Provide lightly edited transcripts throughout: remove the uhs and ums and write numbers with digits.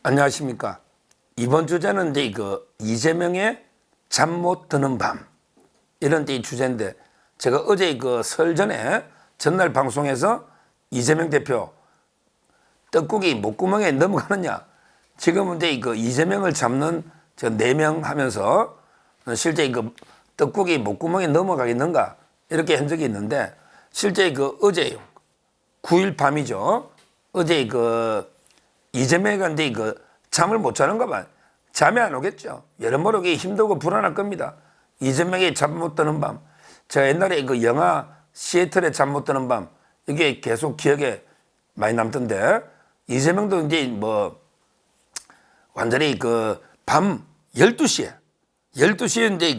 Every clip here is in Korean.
안녕하십니까. 이번 주제는 이제 이재명의 잠 못 드는 밤 이런 이 주제인데, 제가 어제 설 전에 전날 방송에서 이재명 대표 떡국이 목구멍에 넘어가느냐, 지금은 이제 이재명을 잡는 저 4명 하면서 실제 떡국이 목구멍에 넘어가겠는가 이렇게 한 적이 있는데, 실제 어제 9일 밤이죠. 어제 이재명이 잠을 못 자는가 봐. 잠이 안 오겠죠. 여러모로 힘들고 불안할 겁니다. 이재명이 잠 못 드는 밤. 제가 옛날에 영화 시애틀에 잠 못 드는 밤, 이게 계속 기억에 많이 남던데, 이재명도 이제 완전히 밤 12시에 이제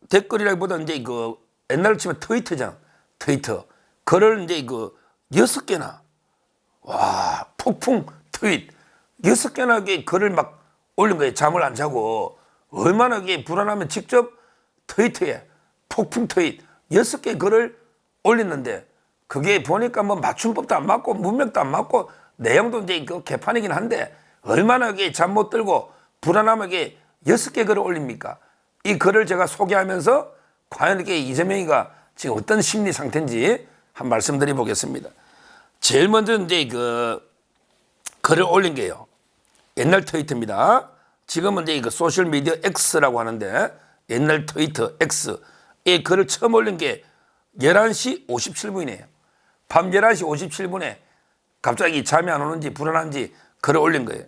댓글이라기보다 이제 옛날로 치면 트위터잖아. 트위터. 글을 이제 6개나, 와, 폭풍 트윗 6개나 글을 막 올린 거예요. 잠을 안 자고. 얼마나 불안하면 직접 트위터에 폭풍 트윗 6개 글을 올렸는데, 그게 보니까 맞춤법도 안 맞고 문맥도 안 맞고 내용도 이제 개판이긴 한데, 얼마나 잠 못 들고 불안함하게 6개 글을 올립니까? 이 글을 제가 소개하면서 과연 이재명이가 지금 어떤 심리 상태인지 한 말씀드려 보겠습니다. 제일 먼저 이제 글을 올린 게요, 옛날 트위터입니다. 지금은 이제 소셜미디어 X라고 하는데, 옛날 트위터 X, 이 글을 처음 올린 게 11시 57분이네요. 밤 11시 57분에 갑자기 잠이 안 오는지 불안한지 글을 올린 거예요.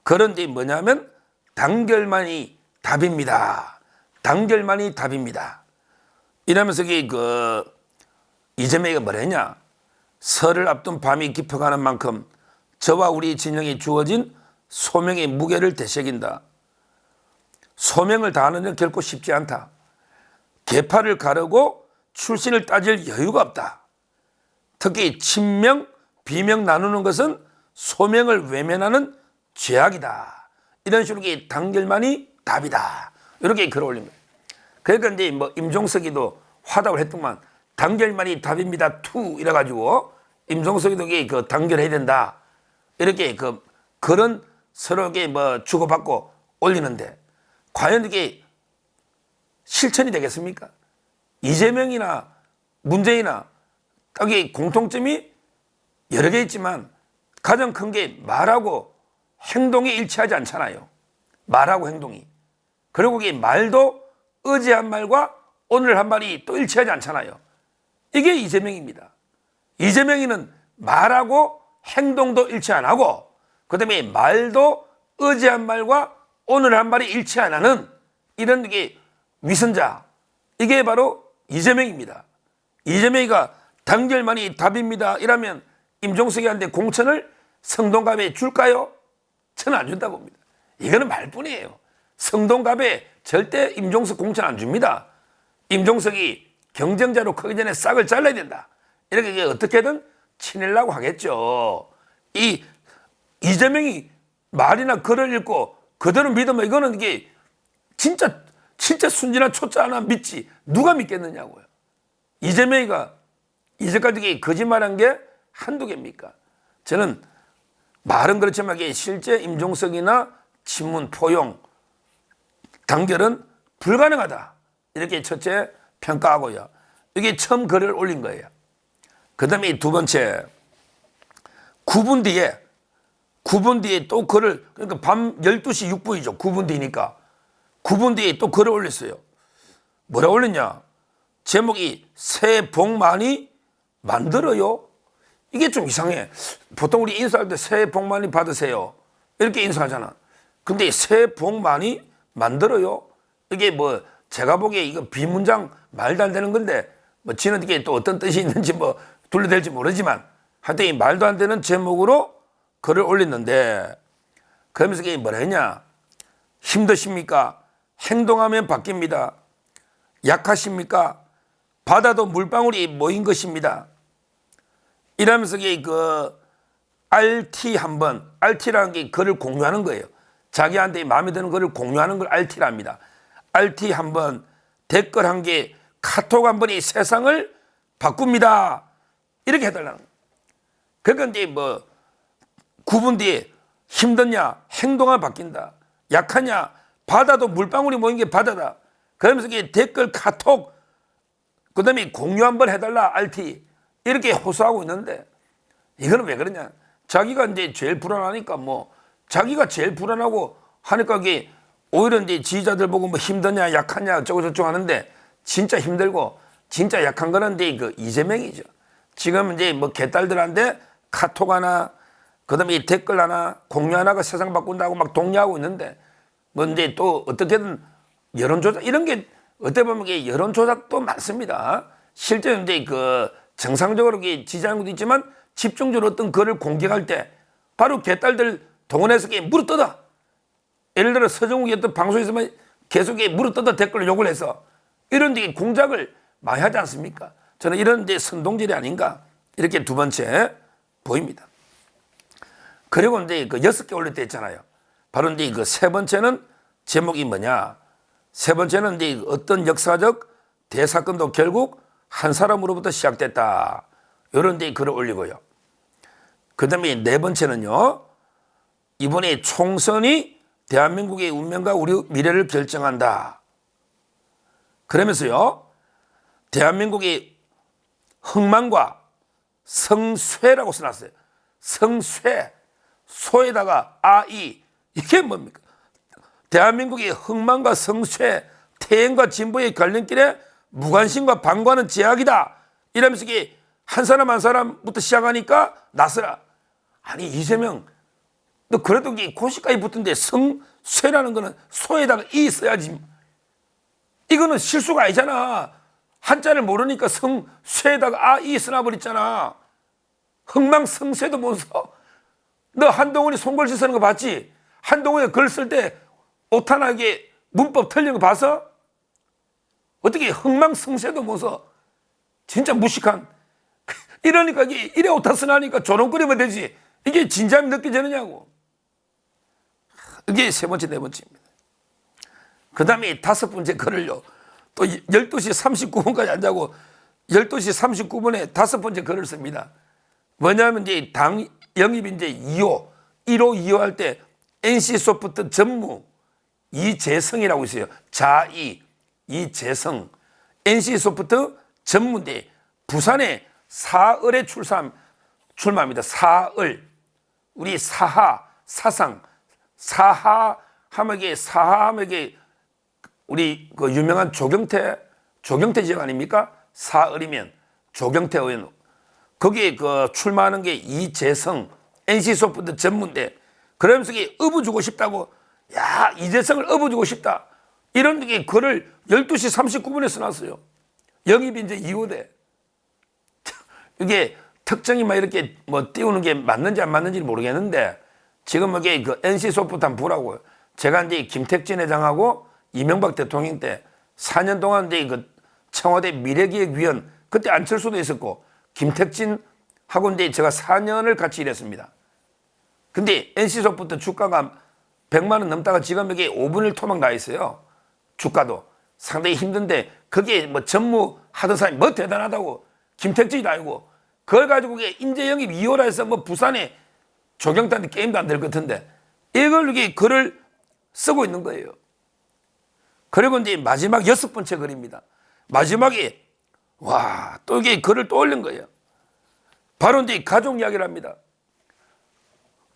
글은 이제 뭐냐면, 단결만이 답입니다. 단결만이 답입니다. 이러면서 이재명이가 뭐라 했냐? 설을 앞둔 밤이 깊어가는 만큼 저와 우리 진영에 주어진 소명의 무게를 되새긴다. 소명을 다하는 건 결코 쉽지 않다. 계파를 가르고 출신을 따질 여유가 없다. 특히 친명, 비명 나누는 것은 소명을 외면하는 죄악이다. 이런 식으로 단결만이 답이다. 이렇게 글을 올린 거예요. 그러니까 이제 임종석이도 화답을 했더만, 단결만이 답입니다. 투 이래가지고 임종석이도 단결해야 된다. 이렇게 그런 서로에게 주고받고 올리는데, 과연 이게 실천이 되겠습니까? 이재명이나 문재인이나 딱히 공통점이 여러 개 있지만, 가장 큰 게 말하고 행동이 일치하지 않잖아요. 말하고 행동이. 그리고 말도 어제 한 말과 오늘 한 말이 또 일치하지 않잖아요. 이게 이재명입니다. 이재명이는 말하고 행동도 일치 안 하고, 그 다음에 말도 어제 한 말과 오늘 한 말이 일치 안 하는 이런 위선자. 이게 바로 이재명입니다. 이재명이가 단결만이 답입니다 이러면 임종석이한테 공천을 성동갑에 줄까요? 저는 안 준다고 봅니다. 이거는 말뿐이에요. 성동갑에 절대 임종석 공천 안 줍니다. 임종석이 경쟁자로 크기 전에 싹을 잘라야 된다. 이렇게 어떻게든 치내려고 하겠죠. 이재명이 말이나 글을 읽고 그대로 믿으면 이거는 진짜 순진한 초짜 하나 믿지. 누가 믿겠느냐고요. 이재명이가 이제까지 거짓말한 게 한두 개입니까? 저는 말은 그렇지만 실제 임종석이나 친문, 포용, 단결은 불가능하다. 이렇게 첫째 평가하고요. 이게 처음 글을 올린 거예요. 그 다음에 두 번째, 9분 뒤에 또 글을, 그러니까 밤 12시 6분이죠. 9분 뒤니까. 9분 뒤에 또 글을 올렸어요. 뭐라 올렸냐? 제목이 새해 복 많이 만들어요. 이게 좀 이상해. 보통 우리 인사할 때 새해 복 많이 받으세요. 이렇게 인사하잖아. 근데 새해 복 많이 만들어요. 이게 제가 보기에 이거 비문장 말도 안 되는 건데, 지는 이게 또 어떤 뜻이 있는지 둘러댈지 모르지만, 하여튼 이 말도 안 되는 제목으로 글을 올렸는데, 그러면서 이게 뭐라 했냐? 힘드십니까? 행동하면 바뀝니다. 약하십니까? 바다도 물방울이 모인 것입니다. 이러면서 RT 한번, RT라는 게 글을 공유하는 거예요. 자기한테 마음에 드는 글을 공유하는 걸 RT랍니다. RT 한번, 댓글 한 개, 카톡 한 번이 세상을 바꿉니다. 이렇게 해달라는 거예요. 그러니까 이제 9분 뒤에 힘드냐? 행동이 바뀐다. 약하냐? 바다도 물방울이 모인 게 바다다. 그러면서 이게 댓글, 카톡, 그 다음에 공유 한번 해달라, RT. 이렇게 호소하고 있는데, 이거는 왜 그러냐? 자기가 이제 제일 불안하니까 자기가 제일 불안하고 하니까 이게 오히려 이제 지지자들 보고 힘드냐, 약하냐, 어쩌고저쩌고 하는데, 진짜 힘들고, 진짜 약한 거는 이제 그 이재명이죠. 지금 이제 개딸들한테 카톡 하나, 그 다음에 댓글 하나, 공유 하나가 세상 바꾼다고 막 독려하고 있는데, 이제 또 어떻게든 여론조작, 이런 게 어떻게 보면 이게 여론조작도 많습니다. 실제 이제 그 정상적으로 지지하는 것도 있지만 집중적으로 어떤 글을 공격할 때 바로 개딸들 동원해서 물어뜯어. 예를 들어 서정욱이 어떤 방송에서만 계속 물어뜯어 댓글을 욕을 해서 이런 데 공작을 많이 하지 않습니까? 저는 이런 데 선동질이 아닌가 이렇게 두 번째 보입니다. 그리고 이제 그 6개 올릴 때 있잖아요. 바로 이제 그 세 번째는 제목이 뭐냐? 세 번째는 이제 어떤 역사적 대사건도 결국 한 사람으로부터 시작됐다. 이런 데 글을 올리고요. 그 다음에 네 번째는요. 이번에 총선이 대한민국의 운명과 우리 미래를 결정한다. 그러면서요. 대한민국의 흥망과 성쇠라고 써놨어요. 성쇠. 소에다가 아이. 이게 뭡니까? 대한민국의 흥망과 성쇠, 태행과 진보의 갈림길에 무관심과 방관은 제약이다. 이러면서 이게 한 사람 한 사람부터 시작하니까 나서라. 아니 이재명 너 그래도 이게 고시까지 붙은데 성쇠라는 거는 소에다가 이 써야지. 이거는 실수가 아니잖아. 한자를 모르니까 성쇠에다가 아 이 써놔버렸잖아. 흥망성쇠도 못 써. 너 한동훈이 손글씨 쓰는 거 봤지? 한동훈이 글 쓸 때 오타나게 문법 틀린 거 봐서? 어떻게 흥망성쇠도 못 써? 진짜 무식한. 이러니까 이래 오타 쓰나니까 조롱거리면 되지. 이게 진지함이 느껴지느냐고. 이게 세 번째, 네 번째입니다. 그 다음에 다섯 번째 글을요. 또 12시 39분까지 안 자고 12시 39분에 다섯 번째 글을 씁니다. 뭐냐면 이제 당 영입 이제 2호, 1호, 2호 할 때 NC소프트 전무 이재성이라고 있어요. 자이, 이재성. NC소프트 전무인데 부산에 사을에 출마합니다. 사을. 우리 사하, 사상. 사하함에게 우리 그 유명한 조경태 지역 아닙니까? 사을이면 조경태 의원. 거기에 그 출마하는 게 이재성, NC소프트 전무인데 그러면서 업어주고 싶다고, 야, 이재성을 업어주고 싶다. 이런 게 글을 12시 39분에 써놨어요. 영입이 이제 2호대. 이게 특정이 막 이렇게 띄우는 게 맞는지 안 맞는지 모르겠는데 지금 이게 그 NC소프트 한번 보라고요. 제가 이제 김택진 회장하고 이명박 대통령 때 4년 동안 이제 그 청와대 미래기획위원 그때 안철수도 있었고 김택진하고 이제 제가 4년을 같이 일했습니다. 근데 NC소프트 주가가 100만 원 넘다가 지금 여기 5분의 1 토막 나 있어요. 주가도 상당히 힘든데 그게 전무하던 사람이 대단하다고 김택진이도 아니고 그걸 가지고 인재 영입 2호라 해서 부산에 조경태한테 게임도 안 될 것 같은데 이걸 이게 글을 쓰고 있는 거예요. 그리고 이제 마지막 6번째 글입니다. 마지막에 또 이게 글을 또 올린 거예요. 바로 이제 가족 이야기를 합니다.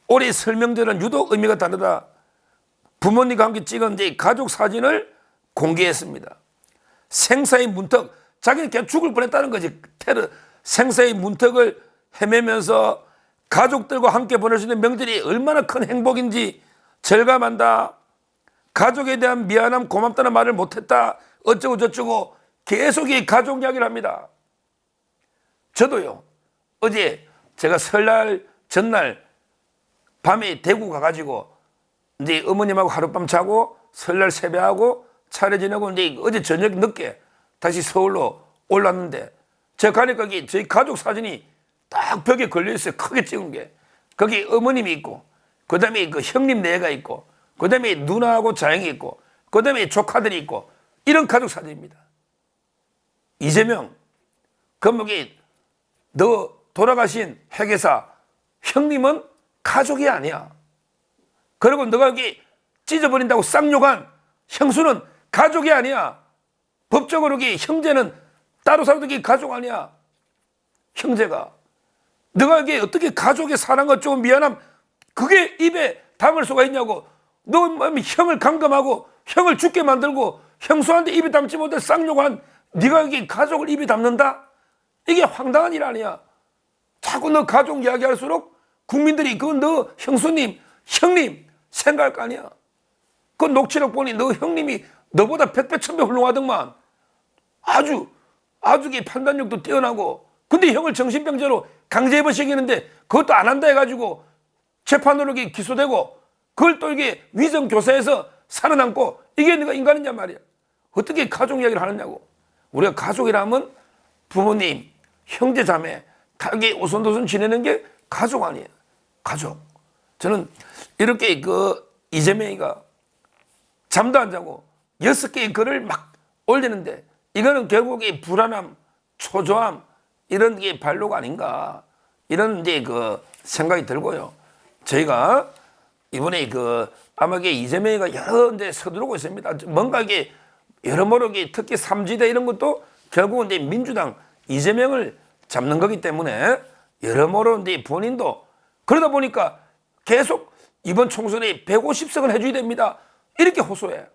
올해 설명절은 유독 의미가 다르다. 부모님과 함께 찍은 이제 가족 사진을 공개했습니다. 생사의 문턱, 자기는 그냥 죽을 뻔했다는 거지. 생사의 문턱을 헤매면서 가족들과 함께 보낼 수 있는 명절이 얼마나 큰 행복인지 절감한다. 가족에 대한 미안함, 고맙다는 말을 못했다. 어쩌고 저쩌고 계속 이 가족 이야기를 합니다. 저도요. 어제 제가 설날 전날 밤에 대구 가가지고 이제 어머님하고 하룻밤 자고 설날 세배하고 차례 지내고 이제 어제 저녁 늦게 다시 서울로 올랐는데 제가 가니까 저희 가족 사진이 딱 벽에 걸려 있어요. 크게 찍은 게. 거기 어머님이 있고 그 다음에 그 형님 네가 있고 그 다음에 누나하고 자영이 있고 그 다음에 조카들이 있고 이런 가족 사진입니다. 이재명, 너 돌아가신 회계사 형님은 가족이 아니야. 그리고 너가 여기 찢어버린다고 쌍욕한 형수는 가족이 아니야. 법적으로 형제는 따로 살아도 가족 아니야. 형제가. 너가 이게 어떻게 가족의 사랑과 조금 미안함 그게 입에 담을 수가 있냐고. 너 형을 감금하고 형을 죽게 만들고 형수한테 입에 담지 못해 쌍욕한 네가 여기 가족을 입에 담는다? 이게 황당한 일 아니야. 자꾸 너 가족 이야기할수록 국민들이 그건 너 형수님, 형님 생각할 거 아니야. 그 녹취록 보니 너 형님이 너보다 백배 천배 훌륭하더만. 아주 판단력도 뛰어나고. 근데 형을 정신병자로 강제입원시키는데 그것도 안 한다 해가지고 재판으로 기소되고 그걸 또 이게 위정교사에서 살아남고 이게 네가 인간이냐 말이야. 어떻게 가족 이야기를 하느냐고. 우리가 가족이라면 부모님, 형제, 자매 다 이게 오손도손 지내는 게 가족 아니에요. 가족. 저는 이렇게 이재명이가 잠도 안 자고 6개의 글을 막 올리는데 이거는 결국에 불안함, 초조함 이런 게 발로가 아닌가 이런 이제 생각이 들고요. 저희가 이번에 아마 이재명이가 여러 데 서두르고 있습니다. 뭔가 이게 여러모로 특히 3지대 이런 것도 결국은 이제 민주당 이재명을 잡는 거기 때문에 여러모로 이제 본인도 그러다 보니까 계속 이번 총선에 150석을 해줘야 됩니다. 이렇게 호소해.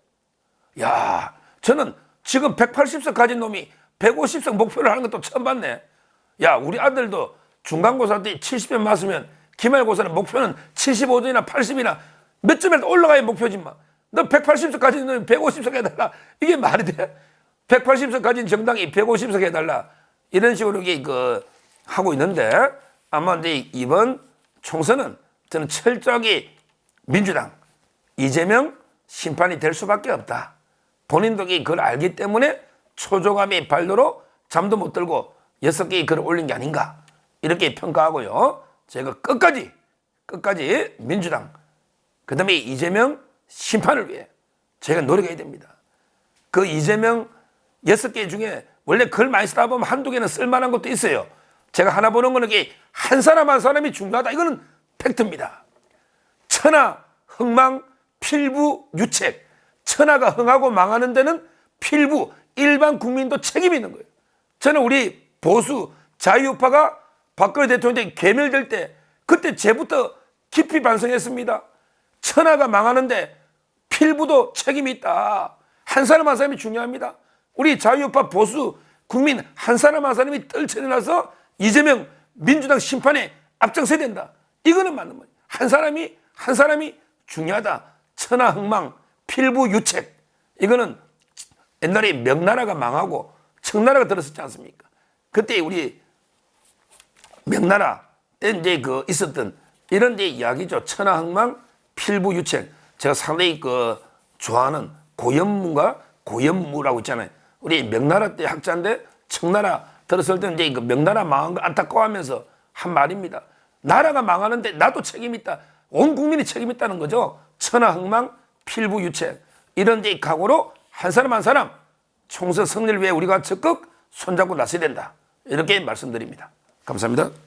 야, 저는 지금 180석 가진 놈이 150석 목표를 하는 것도 처음 봤네. 야, 우리 아들도 중간고사 때 70점 맞으면 기말고사는 목표는 75점이나 80이나 몇 점이라도 올라가야 목표지 마. 너 180석 가진 놈이 150석 해달라. 이게 말이 돼? 180석 가진 정당이 150석 해달라. 이런 식으로 이게 하고 있는데 아마 이제 이번 총선은 저는 철저하게 민주당 이재명 심판이 될 수밖에 없다. 본인도 그걸 알기 때문에 초조감의 발로로 잠도 못 들고 6개의 글을 올린 게 아닌가 이렇게 평가하고요. 제가 끝까지 민주당 그 다음에 이재명 심판을 위해 제가 노력해야 됩니다. 그 이재명 6개 중에 원래 글 많이 쓰다 보면 한두 개는 쓸만한 것도 있어요. 제가 하나 보는 거는 한 사람 한 사람이 중요하다. 이거는 팩트입니다. 천하, 흥망, 필부, 유책. 천하가 흥하고 망하는 데는 필부, 일반 국민도 책임이 있는 거예요. 저는 우리 보수 자유우파가 박근혜 대통령이 괴멸될 때 그때 제부터 깊이 반성했습니다. 천하가 망하는데 필부도 책임이 있다. 한 사람 한 사람이 중요합니다. 우리 자유우파 보수 국민 한 사람 한 사람이 떨쳐내놔서 이재명 민주당 심판에 앞장서야 된다. 이거는 맞는 말이에요. 한 사람이 중요하다. 천하흥망 필부 유책. 이거는 옛날에 명나라가 망하고 청나라가 들었었지 않습니까? 그때 우리 명나라 때 이제 있었던 이런 이제 이야기죠. 천하흥망 필부 유책. 제가 상당히 좋아하는 고연무라고 있잖아요. 우리 명나라 때 학자인데 청나라 들었을 때 이제 명나라 망한 거 안타까워하면서 한 말입니다. 나라가 망하는데 나도 책임 있다. 온 국민이 책임 있다는 거죠. 천하흥망 필부 유책. 이런 이제 각오로 한 사람 한 사람 총선 승리를 위해 우리가 적극 손잡고 나서야 된다. 이렇게 말씀드립니다. 감사합니다.